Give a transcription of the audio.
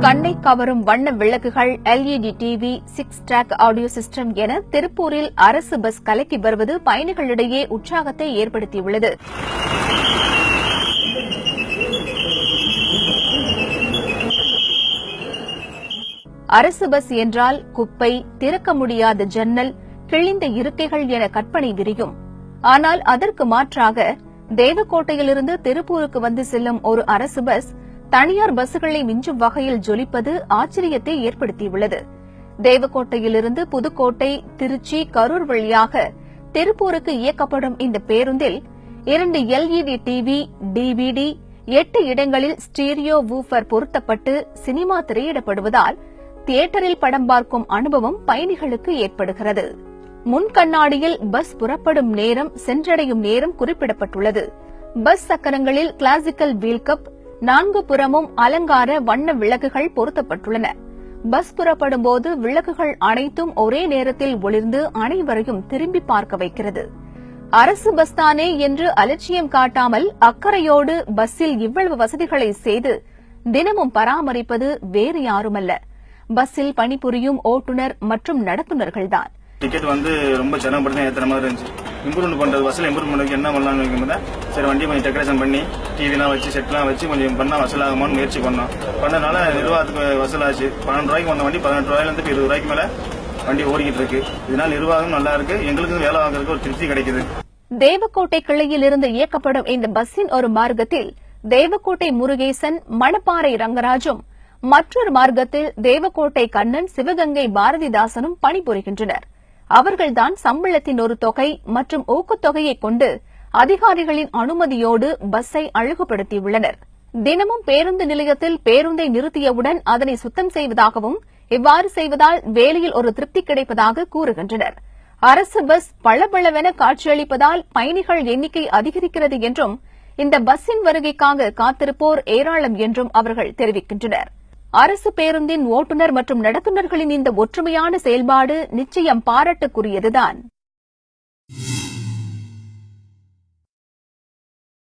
கண்ணை கவரும் வண்ண விளக்குகள், LED TV, 6 track audio system என திருப்பூரில் அரசு பஸ் கலக்கி வருவது பயணிகளிடையே உற்சாகத்தை ஏற்படுத்தியுள்ளது. அரசு பஸ் என்றால் குப்பை, திறக்க முடியாத ஜன்னல், கிழிந்த இருக்கைகள் என கற்பனை விரியும். ஆனால் அதற்கு மாற்றாக தேவக்கோட்டையிலிருந்து திருப்பூருக்கு வந்து செல்லும் ஒரு அரசு பஸ் தனியார் பஸ்களை மிஞ்சும் வகையில் ஜொலிப்பது ஆச்சரியத்தை ஏற்படுத்தியுள்ளது. தேவக்கோட்டையிலிருந்து புதுக்கோட்டை, திருச்சி, கரூர் வழியாக திருப்பூருக்கு இயக்கப்படும் இந்த பேருந்தில் 2 LED டிவி, DVD, 8 இடங்களில் ஸ்டீரியோ வூஃபர் பொருத்தப்பட்டு சினிமா திரையிடப்படுவதால் தியேட்டரில் படம் பார்க்கும் அனுபவம் பயணிகளுக்கு ஏற்படுகிறது. முன் கண்ணாடியில் பஸ் புறப்படும் நேரம், சென்றடையும் நேரம் குறிப்பிடப்பட்டுள்ளது. பஸ் சக்கரங்களில் கிளாசிக்கல் வீல் கப், 4 புறமும் அலங்கார வண்ண விளக்குகள் பொருத்தப்பட்டுள்ளன. பஸ் புறப்படும் போது விளக்குகள் அனைத்தும் ஒரே நேரத்தில் ஒளிர்ந்து அனைவரையும் திரும்பி பார்க்க வைக்கிறது. அரசு பஸ் தானே என்று அலட்சியம் காட்டாமல் அக்கறையோடு பஸ்ஸில் இவ்வளவு வசதிகளை செய்து தினமும் பராமரிப்பது வேறு யாருமல்ல, பஸ்ஸில் பணிபுரியும் ஓட்டுநர் மற்றும் நடத்துனர்கள்தான். டிக்கெட் ரொம்ப சிரமப்பட்டு ஏற்றுற மாதிரி இருந்துச்சு. இம்ப்ரூவ்மெண்ட் பண்றது பஸ்ல இம்ப்ரூவ்மெண்ட் என்ன பண்ணலாம்னு வைக்கும்போது சரி வண்டி கொஞ்சம் டெக்கரேஷன் பண்ணி டிவிலாம் வச்சு செட்லாம் வச்சு கொஞ்சம் பண்ணா வசூலாகுமான்னு முயற்சி பண்ணனால நிர்வாகத்துக்கு வசூலாச்சு. 12 ரூபாய்க்கு வந்த வண்டி 18 ரூபாயிலிருந்து 20 ரூபாய்க்கு மேல வண்டி ஓடிக்கிட்டு இருக்கு. இதனால நிர்வாகம் நல்லா இருக்கு, எங்களுக்கும் வேலை வாங்குறதுக்கு ஒரு திருப்தி கிடைக்குது. தேவக்கோட்டை கிளையில் இருந்து இயக்கப்படும் இந்த பஸ்ஸின் ஒரு மார்க்கத்தில் தேவக்கோட்டை முருகேசன், மணப்பாறை ரங்கராஜும், மற்றொரு மார்க்கத்தில் தேவக்கோட்டை கண்ணன், சிவகங்கை பாரதிதாசனும் பணிபுரிகின்றனர். அவர்கள்தான் சம்பளத்தின் ஒரு தொகை மற்றும் ஊக்கத்தொகையை கொண்டு அதிகாரிகளின் அனுமதியோடு பஸ்ஸை அழகுபடுத்தியுள்ளனர். தினமும் பேருந்து நிலையத்தில் பேருந்தை நிறுத்தியவுடன் அதனை சுத்தம் செய்வதாகவும், இவ்வாறு செய்வதால் வேலையில் ஒரு திருப்தி கிடைப்பதாக கூறுகின்றனர். அரசு பஸ் பளபளவென காட்சியளிப்பதால் பயணிகள் எண்ணிக்கை அதிகரிக்கிறது என்றும், இந்த பஸ்ஸின் வருகைக்காக காத்திருப்போர் ஏராளம் என்றும் அவர்கள் தெரிவிக்கின்றனர். அரசு பேருந்தின் ஓட்டுநர் மற்றும் நடத்துனர்களின் இந்த ஒற்றுமையான செயல்பாடு நிச்சயம் பாராட்டுக்குரியதுதான்.